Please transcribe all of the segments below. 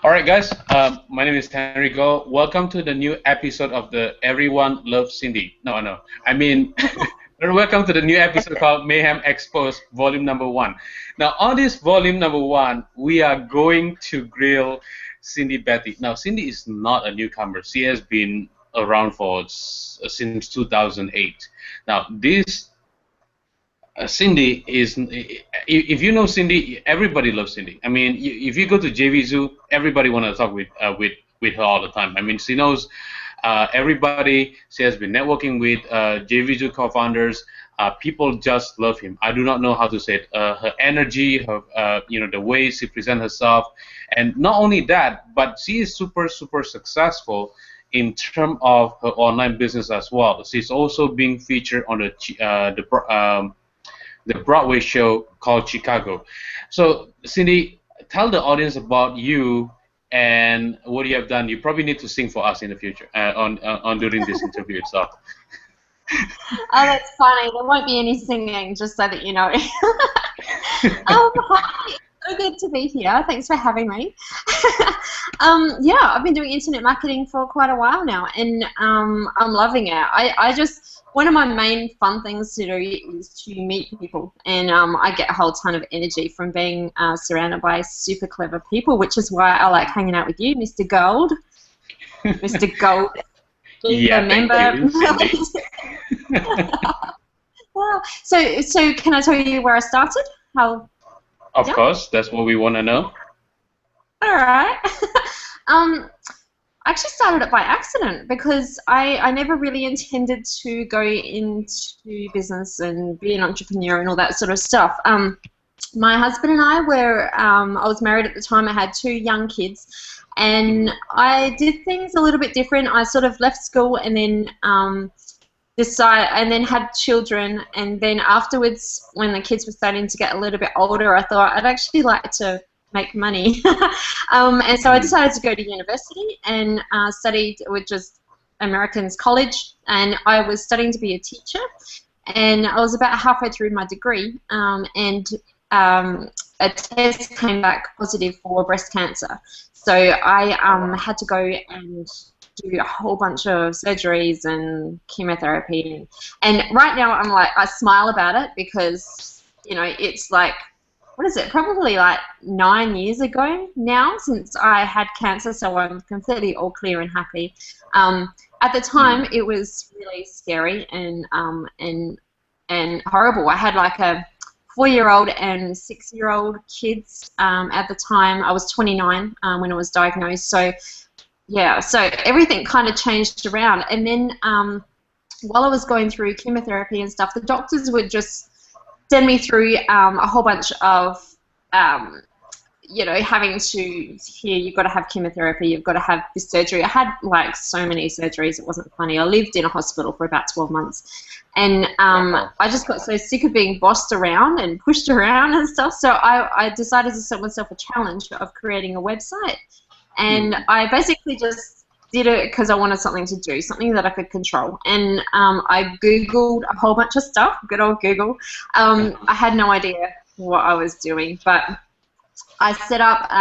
All right, guys. My name is Henry Go. Welcome to the new episode of the Everyone Loves Cindy. No, no. I mean, welcome to the new episode called Mayhem Exposed, Volume Number 1. Now, on this Volume Number 1, we are going to grill Cindy Battye. Now, Cindy is not a newcomer. She has been around since 2008. Now, this Cindy is, if you know Cindy, everybody loves Cindy. I mean, if you go to JV Zoo, everybody want to talk with her all the time. I mean, she knows everybody. She has been networking with JV Zoo co-founders. People just love him. I do not know how to say it. Her energy, her the way she presents herself, and not only that, but she is super successful in terms of her online business as well. She's also being featured on the Broadway show called Chicago. So, Cindy, tell the audience about you and what you have done. You probably need to sing for us in the future on during this interview itself. Oh, that's funny. There won't be any singing, just so that you know. Hi. So good to be here. Thanks for having me. Yeah, I've been doing internet marketing for quite a while now, and I'm loving it. I just, one of my main fun things to do is to meet people, and I get a whole ton of energy from being surrounded by super clever people, which is why I like hanging out with you, Mr. Gold. Mr. Gold. Yeah, remember? thank you, Wow. So can I tell you where I started? How? Of course, that's what we want to know. All right. I actually started it by accident because I never really intended to go into business and be an entrepreneur and all that sort of stuff. My husband and I was married at the time. I had 2 young kids, and I did things a little bit different. I sort of left school and then had children, and then afterwards, when the kids were starting to get a little bit older, I thought I'd actually like to make money. And so I decided to go to university and studied with just Americans College, and I was studying to be a teacher, and I was about halfway through my degree, and a test came back positive for breast cancer. So I had to go and do a whole bunch of surgeries and chemotherapy, and right now I'm like, I smile about it because, you know, it's like, what is it, probably like 9 years ago now since I had cancer, so I'm completely all clear and happy. At the time it was really scary and horrible. I had like a 4-year-old and 6-year-old kids at the time. I was 29 when I was diagnosed, so yeah, so everything kind of changed around. And then while I was going through chemotherapy and stuff, the doctors would just send me through a whole bunch of, having to, here, you've got to have chemotherapy, you've got to have this surgery. I had like so many surgeries, it wasn't funny. I lived in a hospital for about 12 months. And I just got so sick of being bossed around and pushed around and stuff, so I decided to set myself a challenge of creating a website. And I basically just did it because I wanted something to do, something that I could control. And I Googled a whole bunch of stuff, good old Google. I had no idea what I was doing, but I set up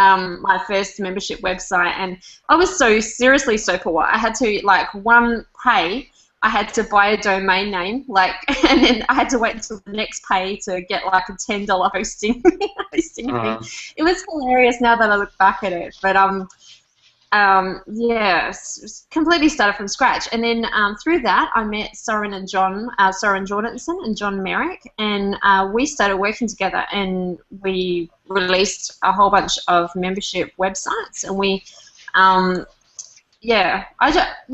my first membership website, and I was seriously so poor. I had to, like, one pay, I had to buy a domain name, like, and then I had to wait until the next pay to get like a $10 hosting thing. It was hilarious now that I look back at it, but yeah, completely started from scratch. And then through that, I met Soren Jordanson and John Merrick, and we started working together, and we released a whole bunch of membership websites, and we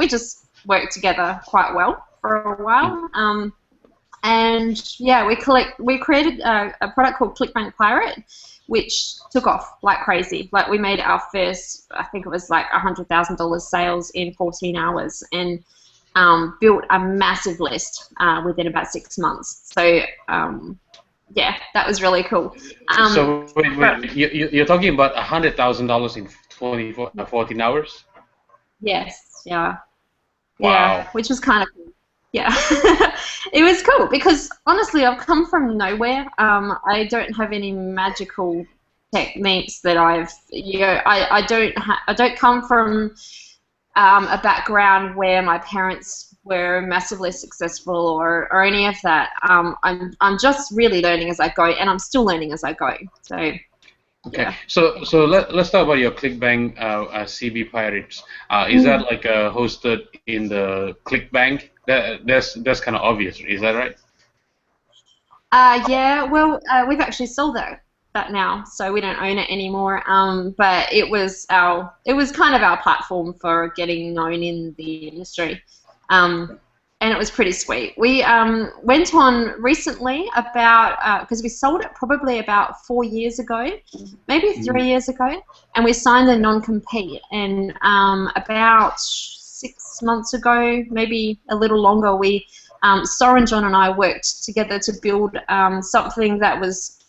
just worked together quite well for a while. And yeah, we created a product called ClickBank Pirate, which took off like crazy. Like, we made our first, I think it was like $100,000 sales in 14 hours, and built a massive list within about 6 months. So yeah, that was really cool. So wait, you're talking about $100,000 in 14 hours? Yes, yeah. Wow. Yeah, which was kind of cool. Yeah, it was cool because honestly, I've come from nowhere. I don't have any magical techniques that I don't come from a background where my parents were massively successful or any of that. I'm just really learning as I go, and I'm still learning as I go. So. Okay, Yeah. so let's talk about your ClickBank CB Pirates. Is that like hosted in the ClickBank? That's kind of obvious. Is that right? Yeah. Well, we've actually sold that now, so we don't own it anymore. But it was kind of our platform for getting known in the industry. And it was pretty sweet. We went on recently about, because we sold it probably about 4 years ago, maybe 3 years ago, and we signed a non-compete. And about 6 months ago, maybe a little longer, Soren, John and I worked together to build something that was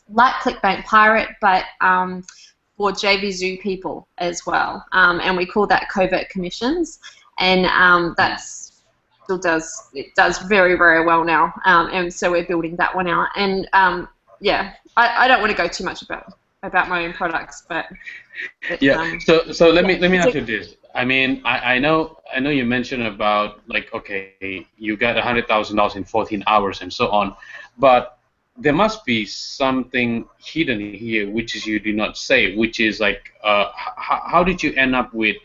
like ClickBank Pirate, but for JV people as well. And we call that covert commissions. And it does very, very well now, and so we're building that one out. And yeah, I don't want to go too much about my own products, but yeah. So let me ask you this. I mean, I know you mentioned about, like, okay, you got $100,000 in 14 hours and so on, but there must be something hidden here, which is you did not say, which is like, how did you end up with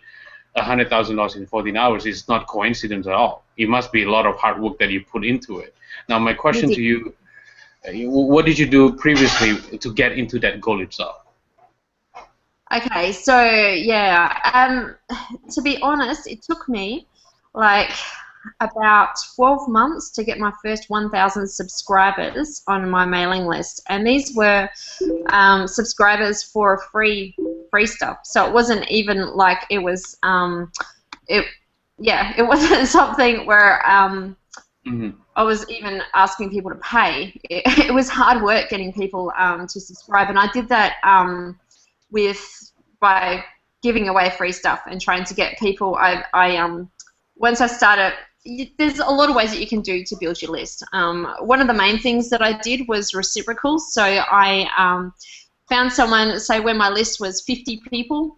$100,000 in 14 hours? Is not coincidence at all. It must be a lot of hard work that you put into it. Now, my question to you, what did you do previously to get into that goal itself? Okay, so yeah, to be honest, it took me like about 12 months to get my first 1,000 subscribers on my mailing list, and these were subscribers for free stuff. So it wasn't even like it was it wasn't something where I was even asking people to pay. It was hard work getting people to subscribe, and I did that by giving away free stuff and trying to get people. Once I started, there's a lot of ways that you can do to build your list. One of the main things that I did was reciprocals. So I found someone, say when my list was 50 people,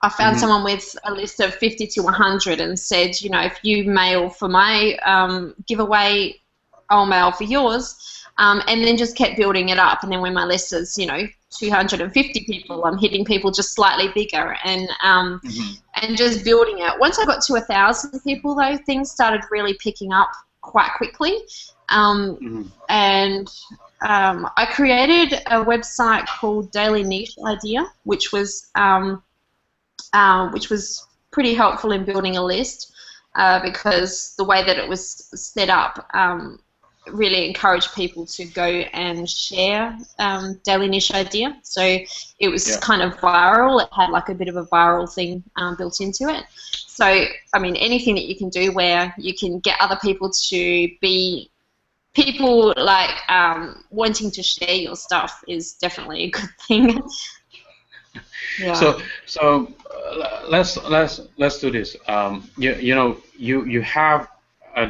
I found someone with a list of 50 to 100 and said, you know, if you mail for my giveaway, I'll mail for yours. And then just kept building it up. And then when my list is, you know, 250 people, I'm hitting people just slightly bigger and just building it. Once I got to 1,000 people, though, things started really picking up quite quickly. And I created a website called Daily Niche Idea, which was pretty helpful in building a list because the way that it was set up really encouraged people to go and share Daily Niche Idea. So it was kind of viral. It had like a bit of a viral thing built into it. So, I mean, anything that you can do where you can get other people to be people like wanting to share your stuff is definitely a good thing. Yeah. So let's do this. You have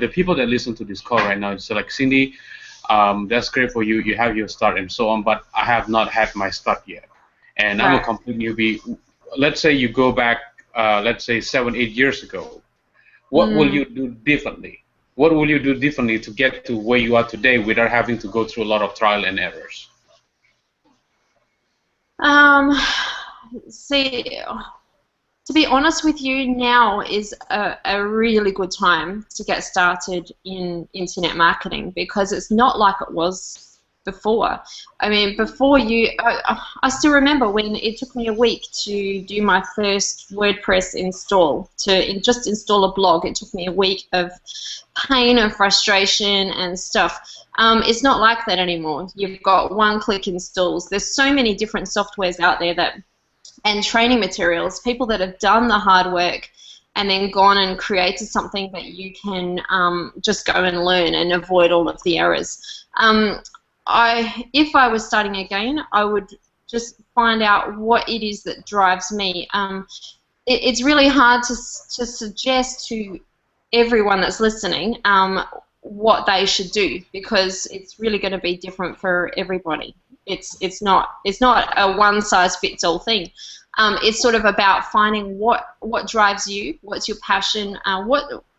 the people that listen to this call right now. So like, Cindy, that's great for you. You have your start and so on, but I have not had my start yet, and I'm a complete newbie. Let's say you go back, let's say 7-8 years ago. What will you do differently? What will you do differently to get to where you are today without having to go through a lot of trial and errors? See, to be honest with you, now is a really good time to get started in internet marketing because it's not like it was before. I mean, before I still remember when it took me a week to do my first WordPress install, just install a blog. It took me a week of pain and frustration and stuff. It's not like that anymore. You've got one-click installs. There's so many different softwares out there and training materials, people that have done the hard work and then gone and created something that you can just go and learn and avoid all of the errors. If I was starting again, I would just find out what it is that drives me. It's really hard to suggest to everyone that's listening what they should do because it's really going to be different for everybody. It's not a one size fits all thing. It's sort of about finding what drives you, what's your passion,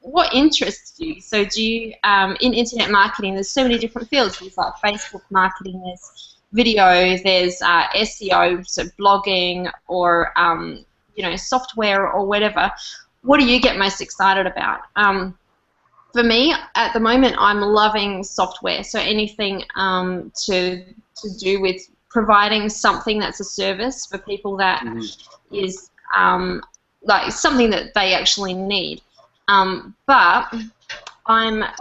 what interests you. So do you in internet marketing? There's so many different fields. There's like Facebook marketing. There's video. There's SEO, so blogging, or software or whatever. What do you get most excited about? For me, at the moment, I'm loving software. So anything to do with providing something that's a service for people that is like something that they actually need. But I've had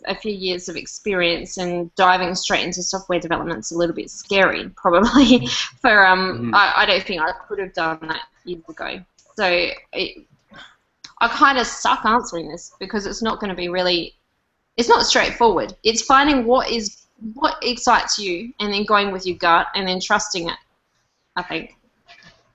a few years of experience, and diving straight into software development's a little bit scary, probably. For I don't think I could have done that years ago. So I kind of suck answering this because it's not going to be really. It's not straightforward. It's finding what excites you, and then going with your gut, and then trusting it, I think.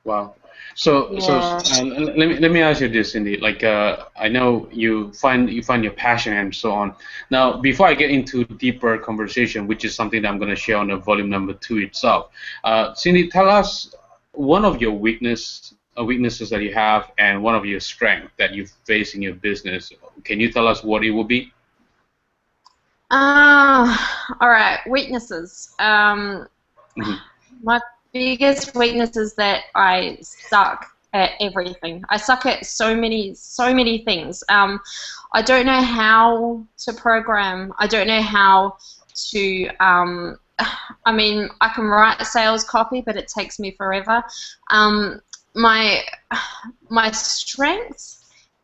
Wow. So let me ask you this, Cindy. Like I know you find your passion and so on. Now, before I get into deeper conversation, which is something that I'm going to share on the volume number 2 itself, Cindy, tell us one of your weaknesses that you have, and one of your strengths that you face in your business. Can you tell us what it will be? All right, weaknesses. My biggest weakness is that I suck at everything. I suck at so many things. I don't know how to program. I don't know how to. I mean, I can write sales copy, but it takes me forever. My strength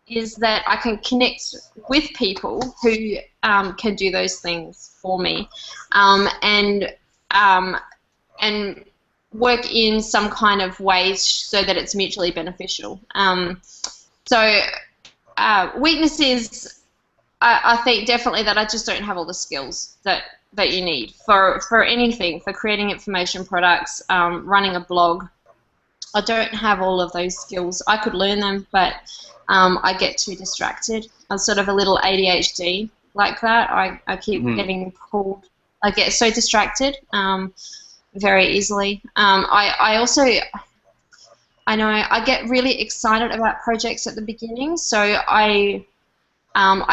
is that I can connect with people who can do those things for me, and work in some kind of way so that it's mutually beneficial. Weakness is, I think definitely that I just don't have all the skills that you need for anything, for creating information products, running a blog. I don't have all of those skills. I could learn them, but I get too distracted. I'm sort of a little ADHD like that. I keep getting pulled. I get so distracted very easily. I know I get really excited about projects at the beginning, so I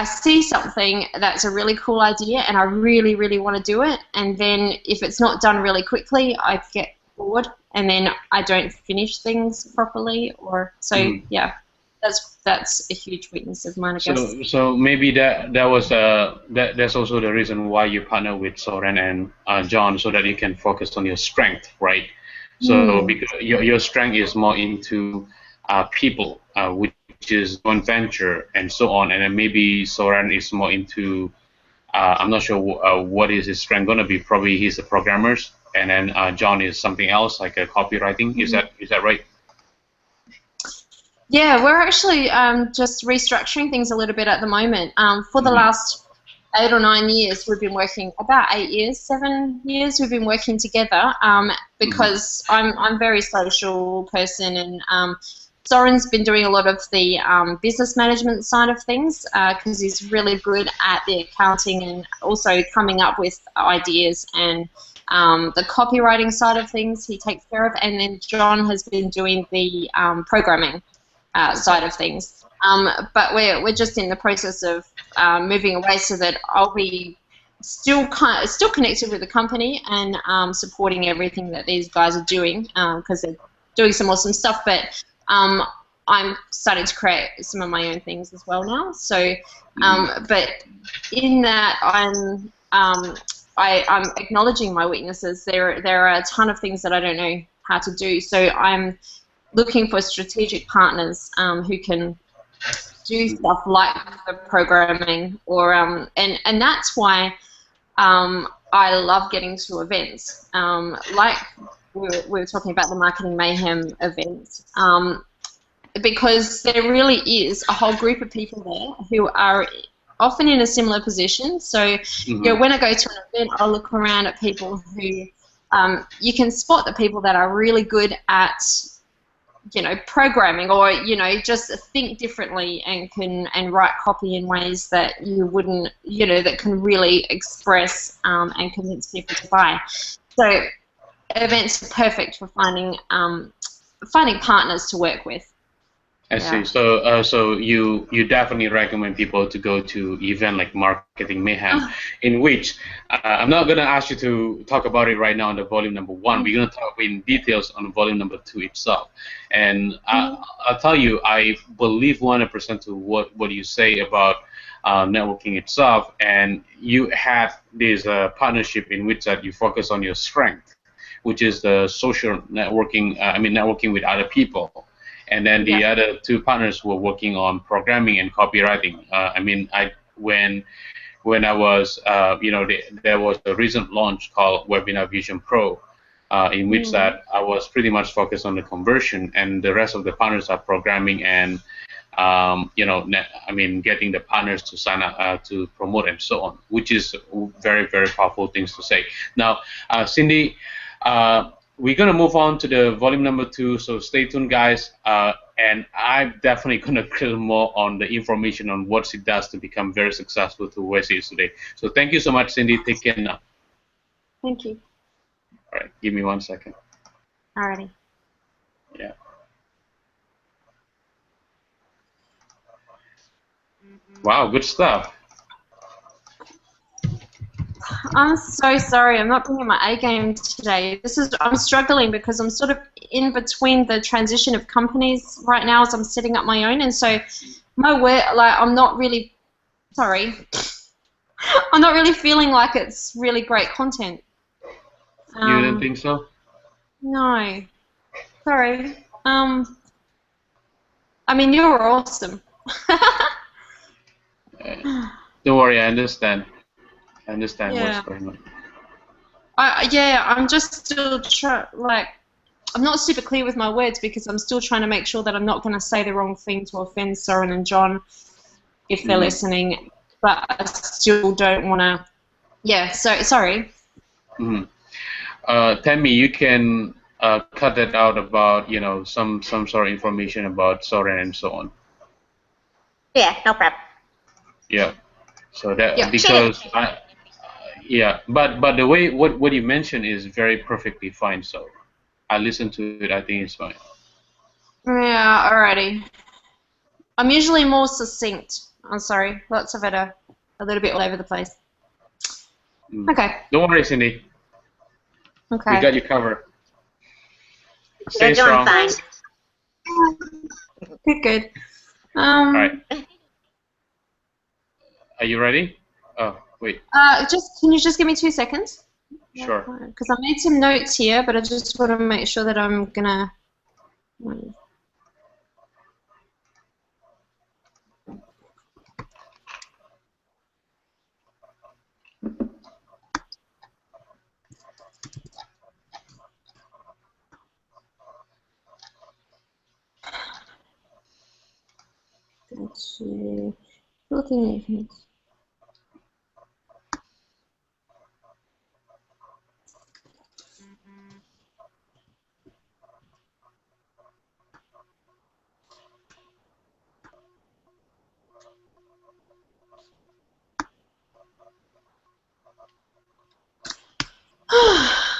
see something that's a really cool idea, and I really, really want to do it, and then if it's not done really quickly, I get bored, and then I don't finish things properly, yeah, that's a huge weakness of mine, I guess. So maybe that's also the reason why you partner with Soren and John, so that you can focus on your strength, right? So because your strength is more into people, which is joint venture and so on, and then maybe Soren is more into I'm not sure what is his strength going to be. Probably he's a programmer, and then John is something else like a copywriting. Is that right? Yeah, we're actually just restructuring things a little bit at the moment. For the last 8 or 9 years, we've been working, about 7 years, we've been working together because I'm a very social person, and Soren's been doing a lot of the business management side of things because he's really good at the accounting and also coming up with ideas, and the copywriting side of things he takes care of, and then John has been doing the programming side of things. But we're just in the process of moving away so that I'll be still connected with the company and supporting everything that these guys are doing because they're doing some awesome stuff. But I'm starting to create some of my own things as well now. So, but in that I'm acknowledging my weaknesses. There are a ton of things that I don't know how to do. So I'm looking for strategic partners who can do stuff like the programming, or and that's why I love getting to events. Like we were talking about the Marketing Mayhem event, because there really is a whole group of people there who are often in a similar position. So when I go to an event, I'll look around at people who you can spot the people that are really good at programming, or just think differently and write copy in ways that you wouldn't, that can really express and convince people to buy. So events are perfect for finding partners to work with. I see. So you definitely recommend people to go to event like Marketing Mayhem, in which I'm not gonna ask you to talk about it right now on the volume number 1. We're gonna talk in details on volume number 2 itself. And I'll tell you, I believe 100% to what you say about networking itself. And you had this partnership in which that you focus on your strength, which is the social networking. Networking with other people. And then the other 2 partners were working on programming and copywriting. When I was, there was a recent launch called Webinar Vision Pro, in which that I was pretty much focused on the conversion, and the rest of the partners are programming and, getting the partners to sign up to promote and so on, which is very, very powerful things to say. Now, Cindy. We're going to move on to the volume number 2, so stay tuned, guys. And I'm definitely going to grill more on the information on what she does to become very successful to where she is today. So thank you so much, Cindy. Take care now. Thank you. All right, give me 1 second. Alrighty. Yeah. Wow, good stuff. I'm so sorry. I'm not bringing my A game today. I'm struggling because I'm sort of in between the transition of companies right now as I'm setting up my own, and so I'm not really feeling like it's really great content. You didn't think so? No. Sorry. You're awesome. Don't worry, I understand. I understand what's going on. I'm just still I'm not super clear with my words because I'm still trying to make sure that I'm not going to say the wrong thing to offend Soren and John if they're listening, but I still don't want to. Yeah, so sorry. Tammy, you can cut that out about some sort of information about Soren and so on. Yeah, no problem. Yeah. So that because but the way what you mentioned is very perfectly fine. So I listened to it. I think it's fine. Yeah. Alrighty. I'm usually more succinct. I'm sorry. Lots of it are a little bit all over the place. Okay. Don't worry, Cindy. Okay. We got you covered. Stay You're doing strong. fine. Good. All right. Are you ready? Oh, wait. Can you just give me 2 seconds? Sure. Because I made some notes here, but I just want to make sure that I'm gonna.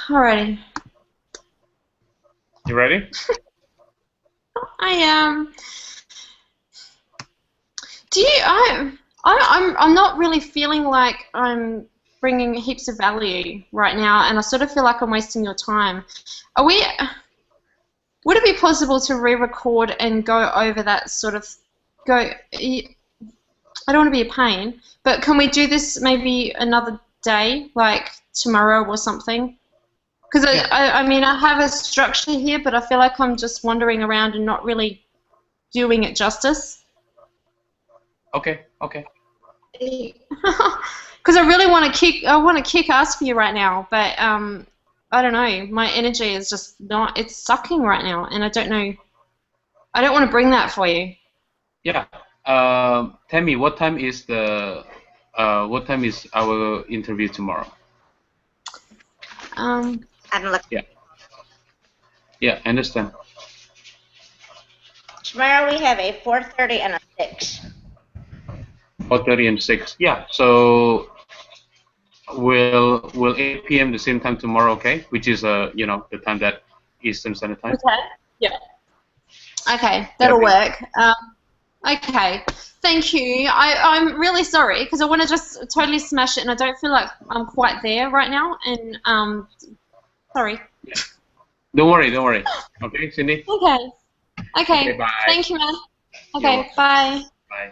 Alrighty. You ready? I am. I'm not really feeling like I'm bringing heaps of value right now, and I sort of feel like I'm wasting your time. Would it be possible to re-record and go over that sort of I don't want to be a pain, but can we do this maybe another day, like tomorrow or something? Because I have a structure here, but I feel like I'm just wandering around and not really doing it justice. Okay. Because I really want to kick ass for you right now, but I don't know. My energy is just not. It's sucking right now, and I don't know. I don't want to bring that for you. Yeah. Tammy, what time is our interview tomorrow? I don't look. Yeah. Yeah, I understand. Tomorrow we have a 4:30 and a 6. 4:30 and 6. Yeah. So will 8 p.m. the same time tomorrow, okay? Which is the time that Eastern Standard Time. Okay. Yeah. Okay, that'll work. Okay, thank you. I'm really sorry because I want to just totally smash it, and I don't feel like I'm quite there right now. And sorry. Yeah. Don't worry. Okay, Cindy. Okay. Okay, bye. Thank you, man. Okay, bye. Bye.